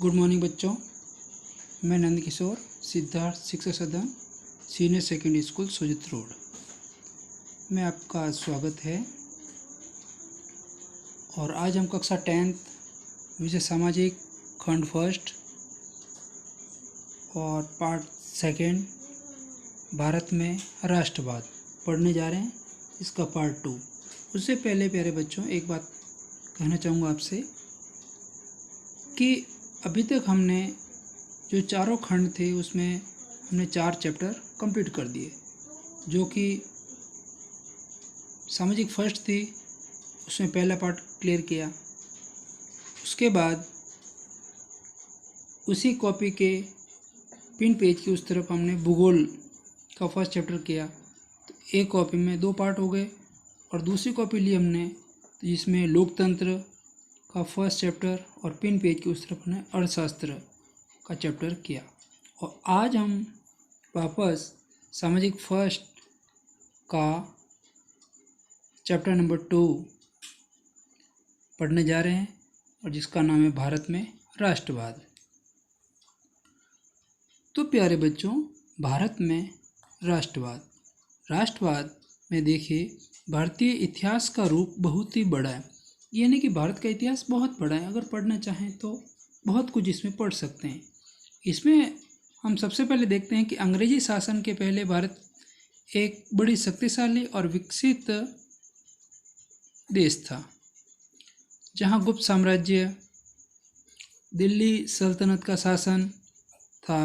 Good morning बच्चों। मैं नंद किशोर, सिद्धार्थ शिक्षक सदन, सीनियर सेकेंडरी स्कूल सुजित रोड में आपका स्वागत है। और आज हम कक्षा 10th विषय सामाजिक खंड फर्स्ट और पार्ट सेकेंड भारत में राष्ट्रवाद पढ़ने जा रहे हैं। इसका पार्ट 2। उससे पहले प्यारे बच्चों एक बात कहना चाहूँगा आपसे कि अभी तक हमने जो चारों खंड थे उसमें हमने 4 चैप्टर कंप्लीट कर दिए। जो कि सामाजिक फर्स्ट थी, उसमें पहला पार्ट क्लियर किया। उसके बाद उसी कॉपी के पिन पेज की उस तरफ हमने भूगोल का फर्स्ट चैप्टर किया। तो एक कॉपी में 2 पार्ट हो गए। और दूसरी कॉपी ली हमने जिसमें लोकतंत्र का फर्स्ट चैप्टर और पिन पेज की उस तरफ हमने अर्थशास्त्र का चैप्टर किया। और आज हम वापस सामाजिक फर्स्ट का चैप्टर नंबर 2 पढ़ने जा रहे हैं और जिसका नाम है भारत में राष्ट्रवाद। तो प्यारे बच्चों, भारत में राष्ट्रवाद में देखिए, भारतीय इतिहास का रूप बहुत ही बड़ा है। यानी कि भारत का इतिहास बहुत बड़ा है। अगर पढ़ना चाहें तो बहुत कुछ इसमें पढ़ सकते हैं। इसमें हम सबसे पहले देखते हैं कि अंग्रेजी शासन के पहले भारत एक बड़ी शक्तिशाली और विकसित देश था, जहां गुप्त साम्राज्य, दिल्ली सल्तनत का शासन था।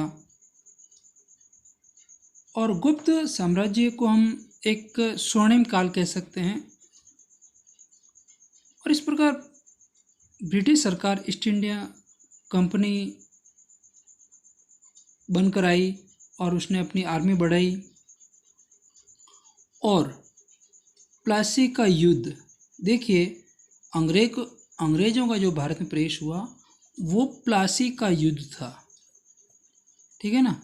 और गुप्त साम्राज्य को हम एक स्वर्णिम काल कह सकते हैं। और इस प्रकार ब्रिटिश सरकार ईस्ट इंडिया कंपनी बनकर आई और उसने अपनी आर्मी बढ़ाई। और प्लासी का युद्ध, देखिए अंग्रेजों का जो भारत में प्रवेश हुआ वो प्लासी का युद्ध था, ठीक है ना।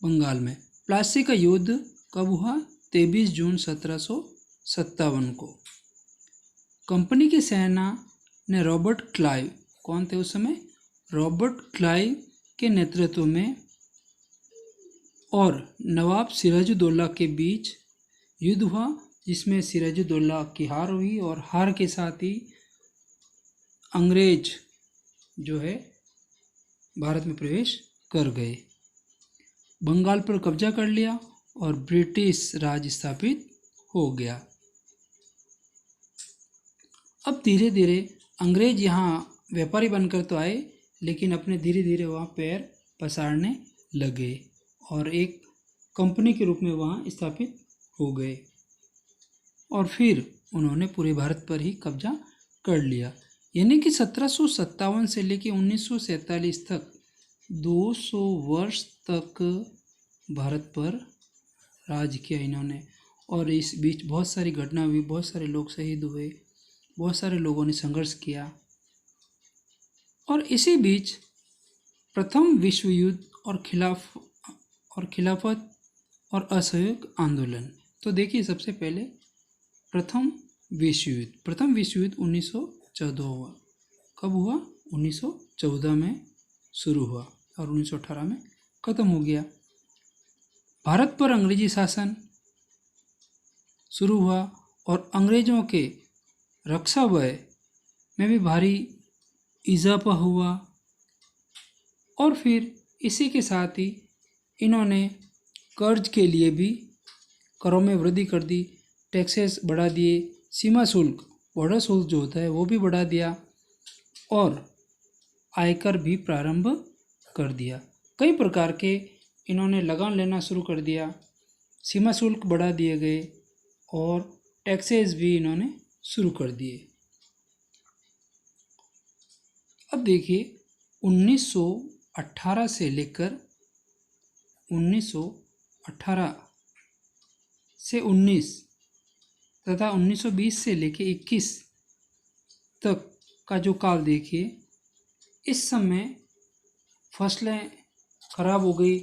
बंगाल में प्लासी का युद्ध कब हुआ? 23 जून 1757 को। कंपनी की सेना ने रॉबर्ट क्लाइव, कौन थे उस समय? रॉबर्ट क्लाइव के नेतृत्व में और नवाब सिराजुद्दौला के बीच युद्ध हुआ, जिसमें सिराजुद्दौला की हार हुई और हार के साथ ही अंग्रेज जो है भारत में प्रवेश कर गए, बंगाल पर कब्जा कर लिया और ब्रिटिश राज स्थापित हो गया। अब धीरे धीरे अंग्रेज यहाँ व्यापारी बनकर तो आए, लेकिन अपने धीरे धीरे वहाँ पैर पसारने लगे और एक कंपनी के रूप में वहाँ स्थापित हो गए। और फिर उन्होंने पूरे भारत पर ही कब्जा कर लिया। यानी कि 1757 से लेकर 1947 तक 200 वर्ष तक भारत पर राज किया इन्होंने। और इस बीच बहुत सारी घटना हुई, बहुत सारे लोग शहीद हुए, बहुत सारे लोगों ने संघर्ष किया। और इसी बीच प्रथम विश्व युद्ध और खिलाफत और असहयोग आंदोलन। तो देखिए, सबसे पहले प्रथम विश्व युद्ध 1914 हुआ। कब हुआ? 1914 में शुरू हुआ और 1918 में ख़त्म हो गया। भारत पर अंग्रेजी शासन शुरू हुआ और अंग्रेज़ों के रक्षा व्यय में भी भारी इजाफा हुआ। और फिर इसी के साथ ही इन्होंने कर्ज के लिए भी करों में वृद्धि कर दी, टैक्सेस बढ़ा दिए, सीमा शुल्क, बॉर्डर शुल्क जो होता है वो भी बढ़ा दिया और आयकर भी प्रारंभ कर दिया। कई प्रकार के इन्होंने लगान लेना शुरू कर दिया, सीमा शुल्क बढ़ा दिए गए और टैक्सेस भी इन्होंने शुरू कर दिए। अब देखिए, 1918 से लेकर 1918 से 19 तथा 1920 से लेकर 21 तक का जो काल देखिए, इस समय फसलें खराब हो गई,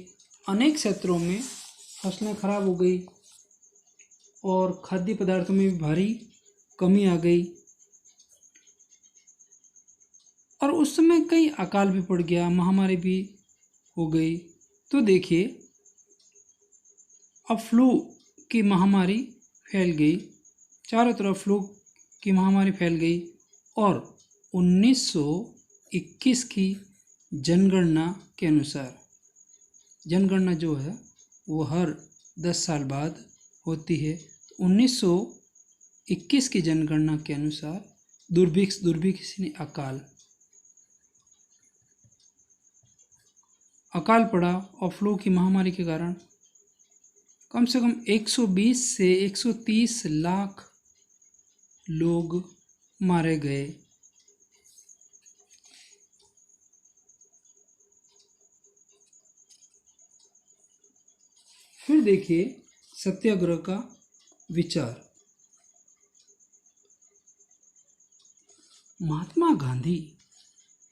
अनेक क्षेत्रों में फसलें खराब हो गई और खाद्य पदार्थों में भी भारी कमी आ गई। और और उस समय कई अकाल भी पड़ गया, महामारी भी हो गई। तो देखिए, अब फ्लू की महामारी फैल गई, चारों तरफ फ्लू की महामारी फैल गई और 1921 की जनगणना के अनुसार, जनगणना जो है वो हर 10 साल बाद होती है, तो 1921 की जनगणना के अनुसार दुर्भिक्ष ने अकाल पड़ा और फ्लू की महामारी के कारण कम से कम 120 से 130 लाख लोग मारे गए। फिर देखिए सत्याग्रह का विचार। महात्मा गांधी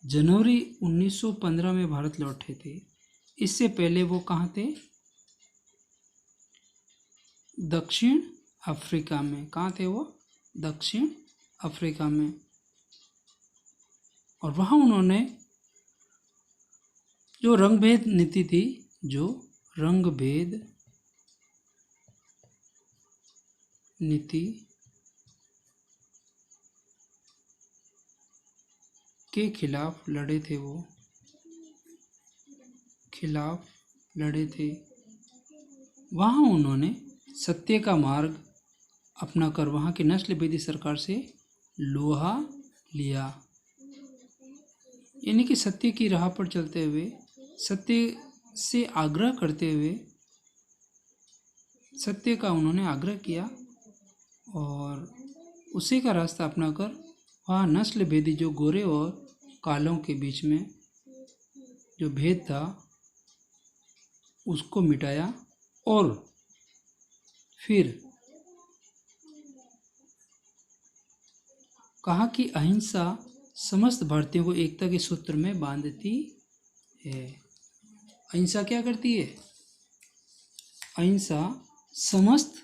जनवरी 1915 में भारत लौटे थे। इससे पहले वो कहाँ थे? दक्षिण अफ्रीका में। कहाँ थे वो? दक्षिण अफ्रीका में। और वहाँ उन्होंने जो रंगभेद नीति थी, जो रंगभेद नीति के खिलाफ लड़े थे, वो खिलाफ लड़े थे। वहाँ उन्होंने सत्य का मार्ग अपनाकर वहाँ की नस्लभेदी सरकार से लोहा लिया, यानी कि सत्य की राह पर चलते हुए, सत्य से आग्रह करते हुए सत्य का उन्होंने आग्रह किया और उसी का रास्ता अपनाकर वहाँ नस्ल भेदी जो गोरे और कालों के बीच में जो भेद था उसको मिटाया और फिर कहा कि अहिंसा समस्त भारतीयों को एकता के सूत्र में बांधती है। अहिंसा क्या करती है? अहिंसा समस्त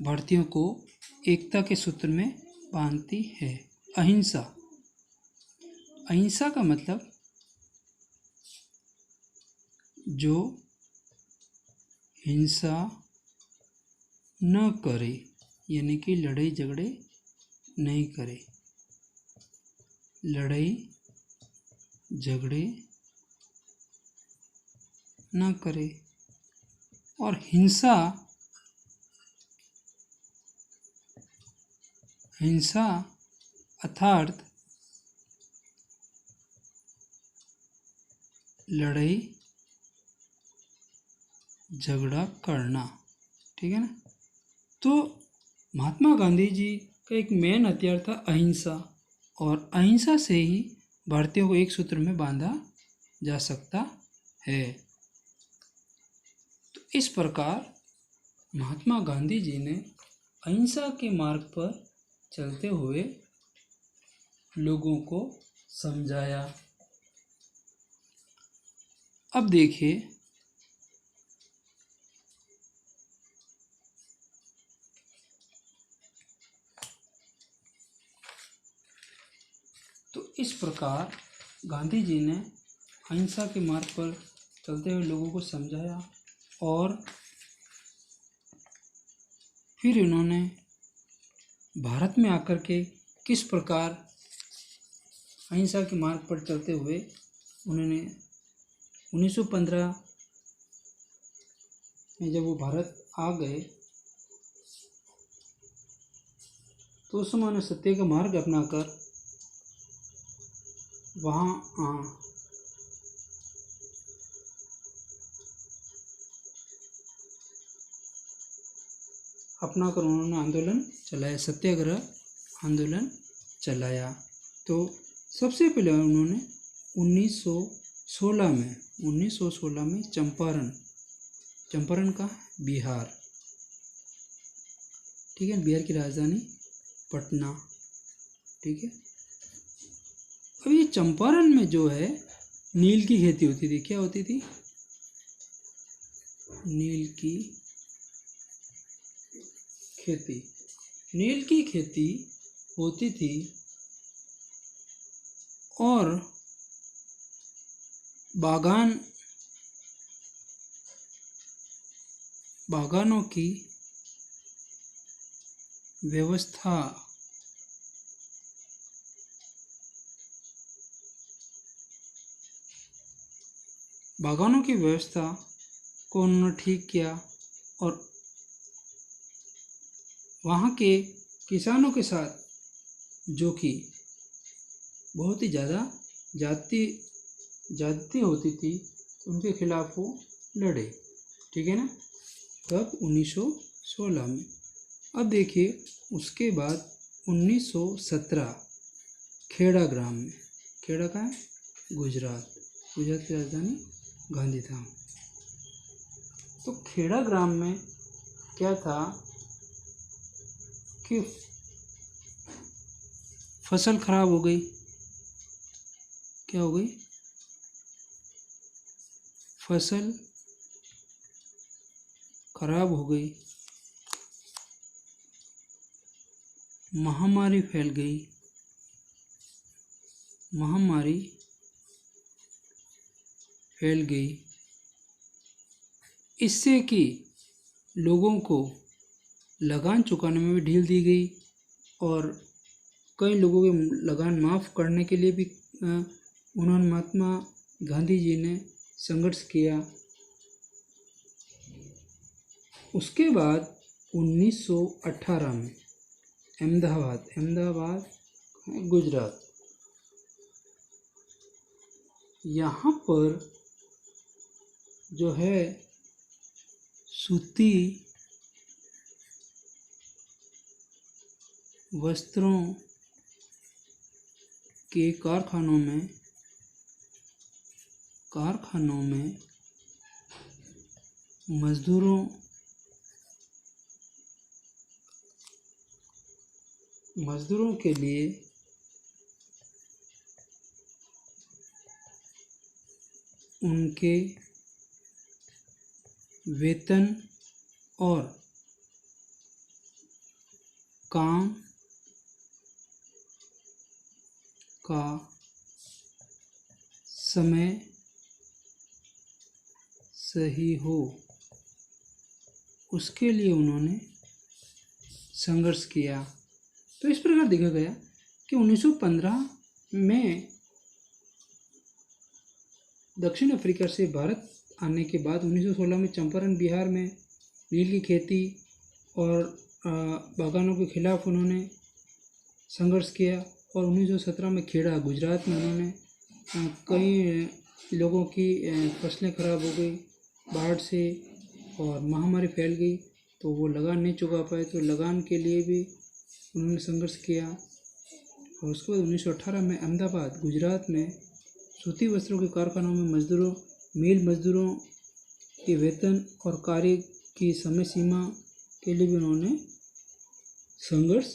भारतीयों को एकता के सूत्र में बांधती है। अहिंसा, अहिंसा का मतलब जो हिंसा न करे, यानी कि लड़ाई झगड़े नहीं करे, लड़ाई झगड़े न करे। और हिंसा, हिंसा अर्थात लड़ाई झगड़ा करना, ठीक है ना। तो महात्मा गांधी जी का एक मेन हथियार था अहिंसा, और अहिंसा से ही भारतीयों को एक सूत्र में बांधा जा सकता है। तो इस प्रकार महात्मा गांधी जी ने अहिंसा के मार्ग पर चलते हुए लोगों को समझाया। अब देखिए, तो इस प्रकार गांधी जी ने अहिंसा के मार्ग पर चलते हुए लोगों को समझाया और फिर इन्होंने भारत में आकर के किस प्रकार अहिंसा के मार्ग पर चलते हुए उन्होंने 1915 में जब वो भारत आ गए तो उस समय उन्होंने सत्य का मार्ग अपनाकर वहाँ अपनाकर उन्होंने आंदोलन चलाया, सत्याग्रह आंदोलन चलाया। तो सबसे पहले उन्होंने 1916 में चंपारण का बिहार, ठीक है, बिहार की राजधानी पटना, ठीक है। अब ये चंपारण में जो है नील की खेती होती थी। क्या होती थी? नील की खेती, नील की खेती होती थी और बागानों की व्यवस्था को उन्होंने ठीक किया और वहाँ के किसानों के साथ, जो कि बहुत ही ज़्यादा जाति होती थी, उनके खिलाफ वो लड़े। ठीक है ना। तब 1916 में। अब देखिए उसके बाद 1917 खेड़ा ग्राम में। खेड़ा का है गुजरात की राजधानी गांधीधाम। तो खेड़ा ग्राम में क्या था कि फसल खराब हो गई। क्या हो गई? फसल खराब हो गई, महामारी फैल गई। इससे कि लोगों को लगान चुकाने में भी ढील दी गई और कई लोगों के लगान माफ़ करने के लिए भी उन्होंने महात्मा गांधी जी ने संघर्ष किया। उसके बाद 1918 में अहमदाबाद गुजरात, यहाँ पर जो है सूती वस्त्रों के कारखानों में मजदूरों के लिए उनके वेतन और काम का समय सही हो, उसके लिए उन्होंने संघर्ष किया। तो इस प्रकार देखा गया कि 1915 में दक्षिण अफ्रीका से भारत आने के बाद 1916 में चंपारण बिहार में नील की खेती और बागानों के खिलाफ उन्होंने संघर्ष किया और 1917 में खेड़ा गुजरात में उन्होंने कई लोगों की फसलें खराब हो गई बाढ़ से और महामारी फैल गई, तो वो लगान नहीं चुका पाए, तो लगान के लिए भी उन्होंने संघर्ष किया। और उसके बाद 1918 में अहमदाबाद गुजरात में सूती वस्त्रों के कारखानों में मिल मजदूरों के वेतन और कार्य की समय सीमा के लिए भी उन्होंने संघर्ष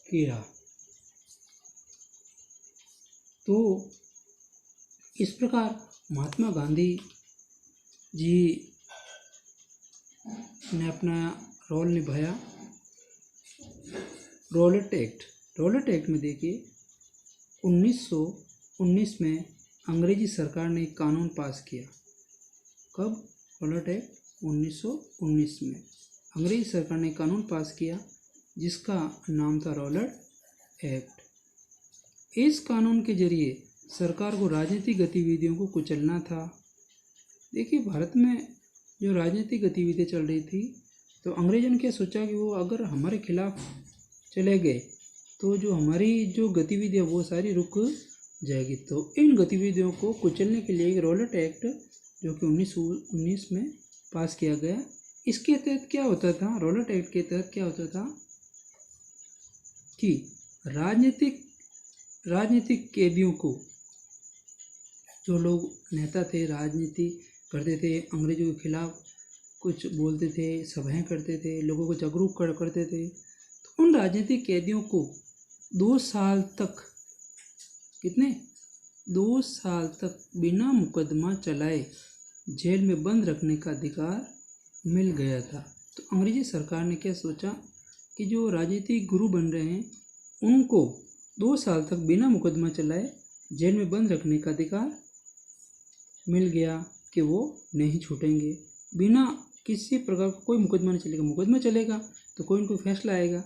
किया। तो इस प्रकार महात्मा गांधी जी ने अपना रोल निभाया। रॉलेट एक्ट में देखिए 1919 में अंग्रेजी सरकार ने एक कानून पास किया। कब? रॉलेट एक्ट 1919 में अंग्रेजी सरकार ने कानून पास किया जिसका नाम था रॉलेट एक्ट। इस कानून के जरिए सरकार को राजनीतिक गतिविधियों को कुचलना था। देखिए भारत में जो राजनीतिक गतिविधियाँ चल रही थी, तो अंग्रेजों ने क्या सोचा कि वो अगर हमारे खिलाफ चले गए तो जो हमारी जो गतिविधियाँ वो सारी रुक जाएगी। तो इन गतिविधियों को कुचलने के लिए एक रॉलेट एक्ट जो कि 1919 में पास किया गया। इसके तहत क्या होता था? रॉलेट एक्ट के तहत क्या होता था कि राजनीतिक कैदियों को, जो लोग नेता थे, राजनीति करते थे, अंग्रेजों के खिलाफ कुछ बोलते थे, सभाएं करते थे, लोगों को जागरूक करते थे, तो उन राजनीतिक कैदियों को 2 साल तक 2 साल तक बिना मुकदमा चलाए जेल में बंद रखने का अधिकार मिल गया था। तो अंग्रेजी सरकार ने क्या सोचा कि जो राजनीतिक गुरु बन रहे हैं उनको 2 साल तक बिना मुकदमा चलाए जेल में बंद रखने का अधिकार मिल गया कि वो नहीं छूटेंगे। बिना किसी प्रकार का कोई मुकदमा नहीं चलेगा। मुकदमा चलेगा तो कोई न कोई फैसला आएगा,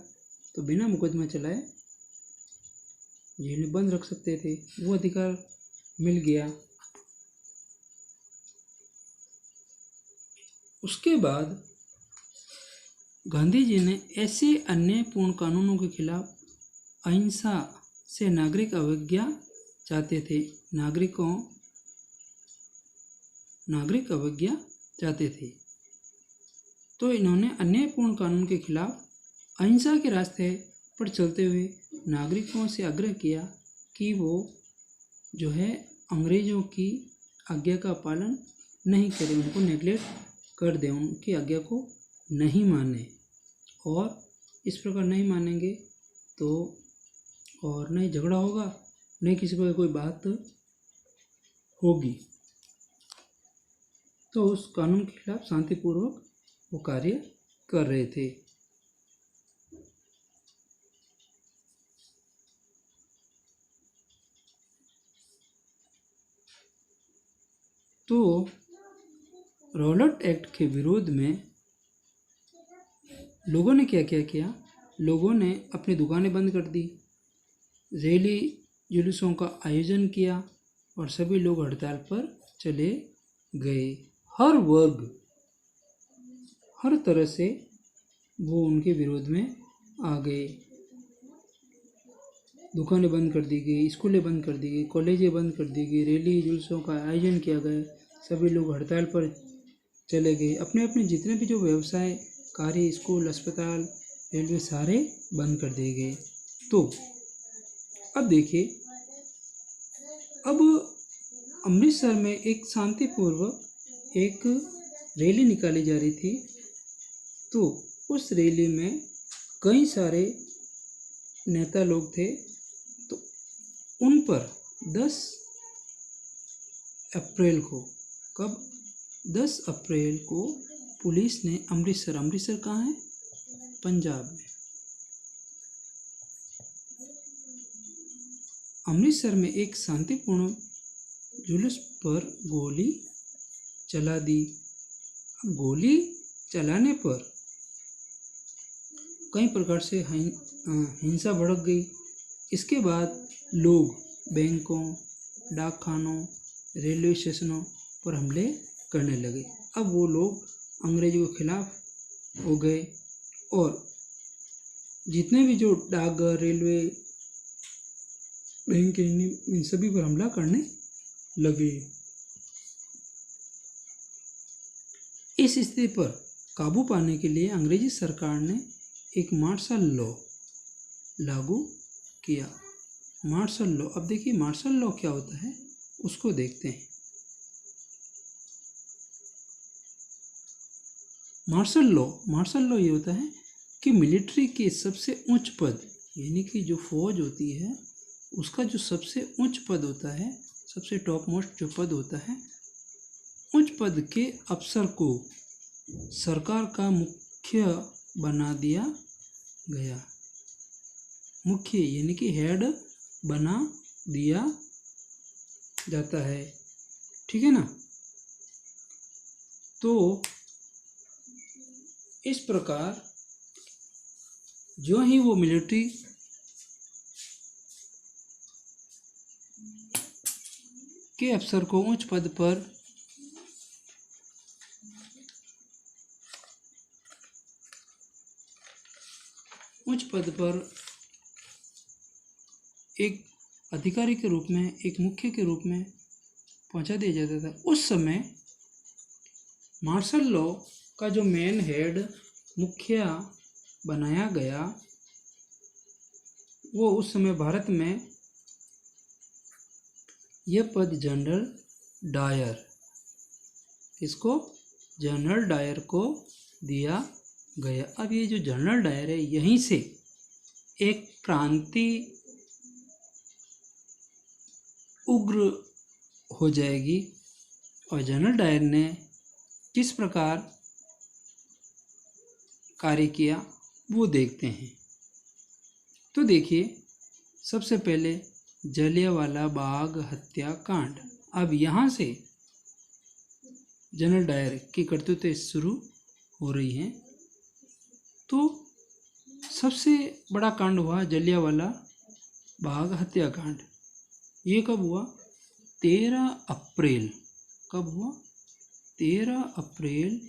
तो बिना मुकदमा चलाए जेल में बंद रख सकते थे, वो अधिकार मिल गया। उसके बाद गांधी जी ने ऐसे अन्यायपूर्ण कानूनों के खिलाफ अहिंसा से नागरिक अवज्ञा चाहते थे। नागरिक अवज्ञा चाहते थे, तो इन्होंने अन्यायपूर्ण कानून के खिलाफ अहिंसा के रास्ते पर चलते हुए नागरिकों से आग्रह किया कि वो जो है अंग्रेज़ों की आज्ञा का पालन नहीं करें, उनको नेग्लेक्ट कर दें, उनकी आज्ञा को नहीं माने। और इस प्रकार नहीं मानेंगे तो और नहीं झगड़ा होगा, नहीं किसी पर कोई बात होगी। तो उस कानून के खिलाफ शांतिपूर्वक वो कार्य कर रहे थे। तो रॉलेट एक्ट के विरोध में लोगों ने क्या क्या किया? लोगों ने अपनी दुकानें बंद कर दी, रैली जुलूसों का आयोजन किया और सभी लोग हड़ताल पर चले गए। हर वर्ग, हर तरह से वो उनके विरोध में आ गए। दुकानें बंद कर दी गई, स्कूलें बंद कर दी गई, कॉलेजें बंद कर दी गई, रैली जुलूसों का आयोजन किया गया, सभी लोग हड़ताल पर चले गए। अपने अपने जितने भी जो व्यवसाय कार्य, स्कूल, अस्पताल, रेलवे सारे बंद कर दिए गए। तो अब देखिए, अब अमृतसर में एक शांतिपूर्वक एक रैली निकाली जा रही थी। तो उस रैली में कई सारे नेता लोग थे, तो उन पर 10 अप्रैल को, कब? 10 अप्रैल को पुलिस ने अमृतसर कहाँ है? पंजाब में। अमृतसर में एक शांतिपूर्ण जुलूस पर गोली चला दी। अब गोली चलाने पर कई प्रकार से हिंसा भड़क गई। इसके बाद लोग बैंकों, डाकखानों, रेलवे स्टेशनों पर हमले करने लगे। अब वो लोग अंग्रेजों के खिलाफ हो गए और जितने भी जो डाकघर, रेलवे, बैंक, इन सभी पर हमला करने लगे। इस स्थिति पर काबू पाने के लिए अंग्रेजी सरकार ने एक मार्शल लॉ लागू किया। मार्शल लॉ, अब देखिए मार्शल लॉ क्या होता है उसको देखते हैं। मार्शल लॉ ये होता है कि मिलिट्री के सबसे उच्च पद, यानी कि जो फौज होती है उसका जो सबसे उच्च पद होता है, सबसे टॉप मोस्ट जो पद होता है, उच्च पद के अफसर को सरकार का मुख्य बना दिया गया। मुख्य यानी कि हेड बना दिया जाता है, ठीक है ना। तो इस प्रकार जो ही वो मिलिट्री के अफसर को उच्च पद पर एक अधिकारी के रूप में, एक मुख्य के रूप में पहुंचा दिया जाता था, उस समय मार्शल लॉ का जो मेन हेड मुखिया बनाया गया, वो उस समय भारत में यह पद जनरल डायर, इसको जनरल डायर को दिया गया। अब ये जो जनरल डायर है, यहीं से एक क्रांति उग्र हो जाएगी। और जनरल डायर ने किस प्रकार कार्य किया वो देखते हैं। तो देखिए, सबसे पहले जलियांवाला बाग हत्याकांड। अब यहाँ से जनरल डायर की करतूतें शुरू हो रही हैं। तो सबसे बड़ा कांड हुआ जलियांवाला बाग हत्याकांड। ये कब हुआ? 13 अप्रैल। कब हुआ? 13 अप्रैल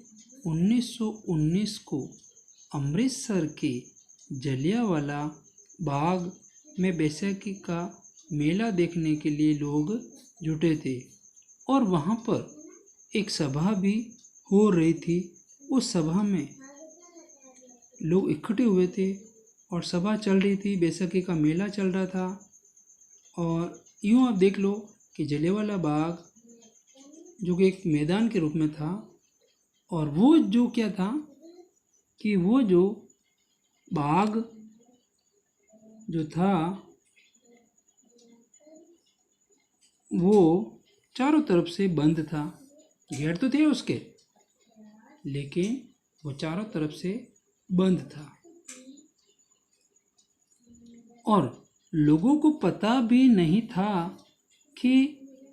1919 को अमृतसर के जलियांवाला बाग में बैसाखी का मेला देखने के लिए लोग जुटे थे और वहाँ पर एक सभा भी हो रही थी। उस सभा में लोग इकट्ठे हुए थे और सभा चल रही थी, बैसाखी का मेला चल रहा था। और यूँ आप देख लो कि जलियांवाला बाग जो कि एक मैदान के रूप में था, और वो जो क्या था कि वो जो बाग जो था वो चारों तरफ से बंद था। गेट तो थे उसके, लेकिन वो चारों तरफ से बंद था और लोगों को पता भी नहीं था कि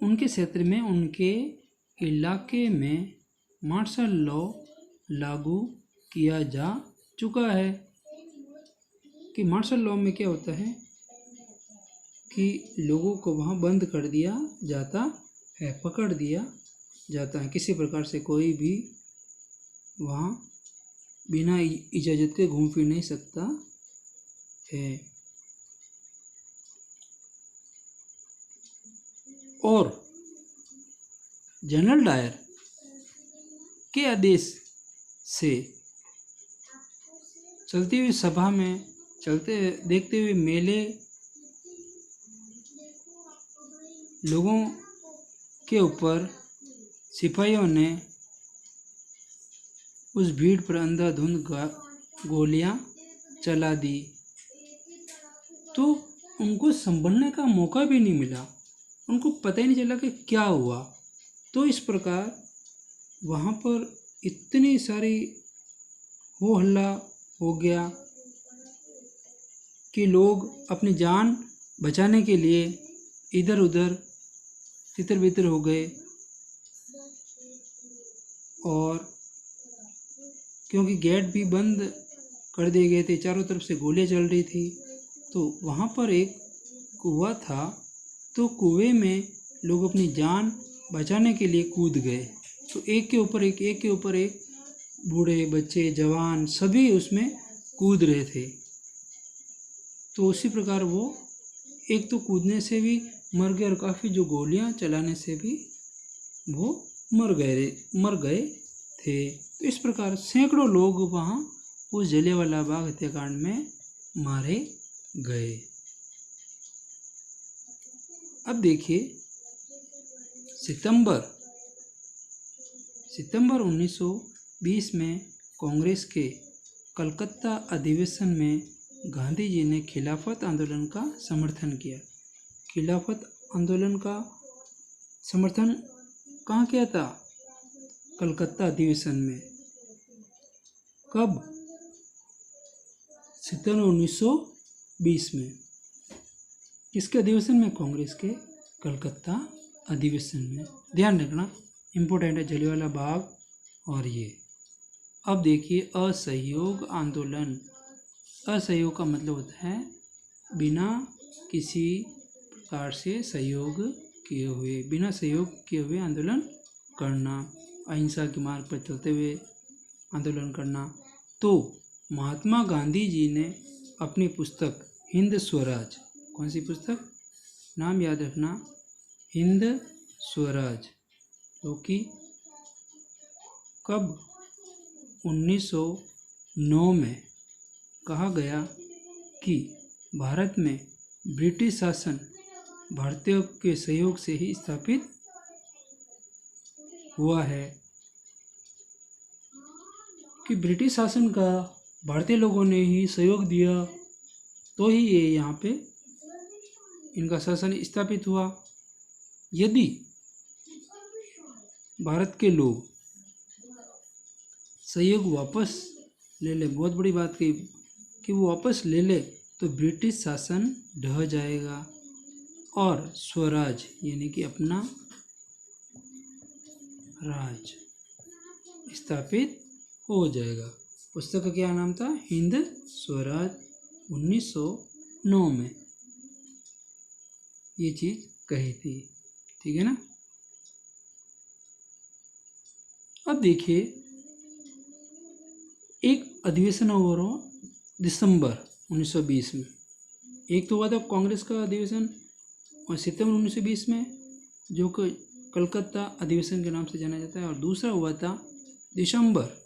उनके क्षेत्र में, उनके इलाके में मार्शल लॉ लागू किया जा चुका है। कि मार्शल लॉ में क्या होता है कि लोगों को वहाँ बंद कर दिया जाता है, पकड़ दिया जाता है। किसी प्रकार से कोई भी वहाँ बिना इजाज़त के घूम फिर नहीं सकता है। और जनरल डायर के आदेश से चलती हुई सभा में देखते हुए मेले लोगों के ऊपर सिपाहियों ने उस भीड़ पर अंधाधुंध गोलियां चला दी। तो उनको संभलने का मौका भी नहीं मिला, उनको पता ही नहीं चला कि क्या हुआ। तो इस प्रकार वहाँ पर इतनी सारी हो हल्ला हो गया कि लोग अपनी जान बचाने के लिए इधर उधर तितर बितर हो गए। और क्योंकि गेट भी बंद कर दिए गए थे, चारों तरफ से गोलियां चल रही थी, तो वहाँ पर एक कुआं था। तो कुएं में लोग अपनी जान बचाने के लिए कूद गए। तो एक के ऊपर एक बूढ़े बच्चे जवान सभी उसमें कूद रहे थे। तो उसी प्रकार वो एक तो कूदने से भी मर गए और काफ़ी जो गोलियां चलाने से भी वो मर गए थे। तो इस प्रकार सैकड़ों लोग वहाँ उस जलियांवाला बाग हत्याकांड में मारे गए। अब देखिए सितंबर 1920 में कांग्रेस के कलकत्ता अधिवेशन में गांधी जी ने खिलाफत आंदोलन का समर्थन किया। खिलाफत आंदोलन का समर्थन कहाँ किया था? कलकत्ता अधिवेशन में। कब? सितंबर 1920 में। किसके अधिवेशन में? कांग्रेस के कलकत्ता अधिवेशन में। ध्यान रखना, इम्पोर्टेंट है जलियांवाला बाग। और ये अब देखिए असहयोग आंदोलन। असहयोग का मतलब होता है बिना किसी प्रकार से सहयोग किए हुए, बिना सहयोग किए हुए आंदोलन करना, अहिंसा के मार्ग पर चलते हुए आंदोलन करना। तो महात्मा गांधी जी ने अपनी पुस्तक हिंद स्वराज, कौन सी पुस्तक? नाम याद रखना, हिंद स्वराज, जो कि कब? 1909 में कहा गया कि भारत में ब्रिटिश शासन भारतीयों के सहयोग से ही स्थापित हुआ है। कि ब्रिटिश शासन का भारतीय लोगों ने ही सहयोग दिया तो ही ये यहाँ पे इनका शासन स्थापित हुआ। यदि भारत के लोग सहयोग वापस ले ले, बहुत बड़ी बात कि वो वापस ले ले, तो ब्रिटिश शासन ढह जाएगा और स्वराज यानी कि अपना राज स्थापित हो जाएगा। पुस्तक का क्या नाम था? हिंद स्वराज। 1909 में ये चीज कही थी। ठीक है ना। अब देखिए, एक अधिवेशन हुआ दिसंबर 1920 में। एक तो हुआ था कांग्रेस का अधिवेशन और सितंबर 1920 में, जो कि कलकत्ता अधिवेशन के नाम से जाना जाता है, और दूसरा हुआ था दिसंबर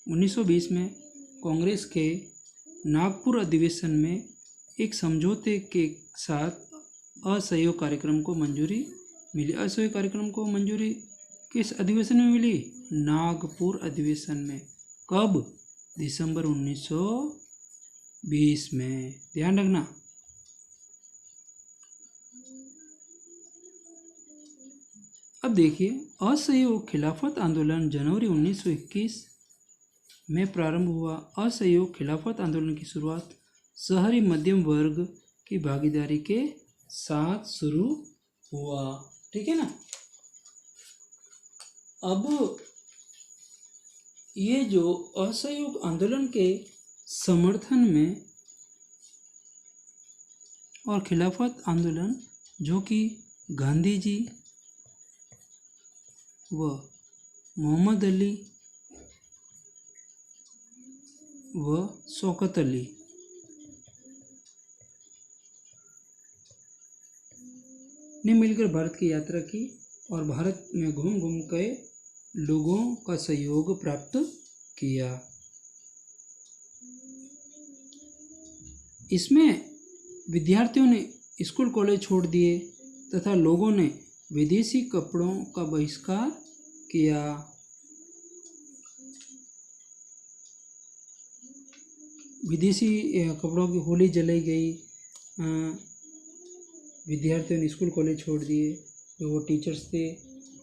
1920 में कांग्रेस के नागपुर अधिवेशन में एक समझौते के साथ असहयोग कार्यक्रम को मंजूरी मिली। असहयोग कार्यक्रम को मंजूरी किस अधिवेशन में मिली? नागपुर अधिवेशन में। कब? दिसंबर 1920 में। ध्यान रखना। अब देखिए, असहयोग खिलाफत आंदोलन जनवरी 1921 में प्रारंभ हुआ। असहयोग खिलाफत आंदोलन की शुरुआत शहरी मध्यम वर्ग की भागीदारी के साथ शुरू हुआ। ठीक है ना। अब ये जो असहयोग आंदोलन के समर्थन में और खिलाफत आंदोलन, जो कि गांधी जी व मोहम्मद अली व शौकत अली ने मिलकर भारत की यात्रा की और भारत में घूम घूम के लोगों का सहयोग प्राप्त किया। इसमें विद्यार्थियों ने स्कूल कॉलेज छोड़ दिए तथा लोगों ने विदेशी कपड़ों का बहिष्कार किया। विदेशी कपड़ों की होली जलाई गई। विद्यार्थियों ने स्कूल कॉलेज छोड़ दिए। जो वो टीचर्स थे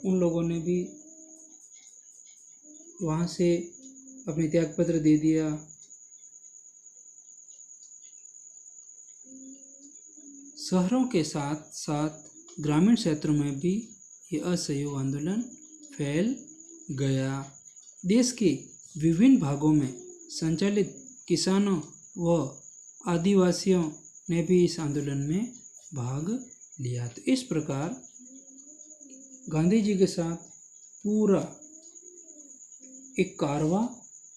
उन लोगों ने भी वहाँ से अपने त्यागपत्र दे दिया। शहरों के साथ साथ ग्रामीण क्षेत्रों में भी ये असहयोग आंदोलन फैल गया। देश के विभिन्न भागों में संचालित किसानों व आदिवासियों ने भी इस आंदोलन में भाग लिया। तो इस प्रकार गांधी जी के साथ पूरा एक कारवां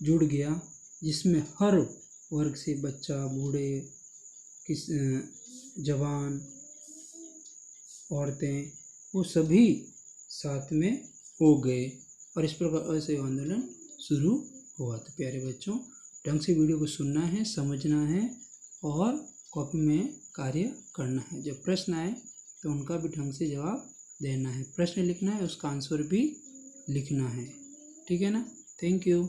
जुड़ गया, जिसमें हर वर्ग से बच्चा, बूढ़े, जवान, औरतें, वो सभी साथ में हो गए और इस प्रकार असहयोग आंदोलन शुरू हुआ। तो प्यारे बच्चों, ढंग से वीडियो को सुनना है, समझना है और कॉपी में कार्य करना है। जब प्रश्न आए तो उनका भी ढंग से जवाब देना है। प्रश्न लिखना है, उसका आंसर भी लिखना है। ठीक है ना। Thank you.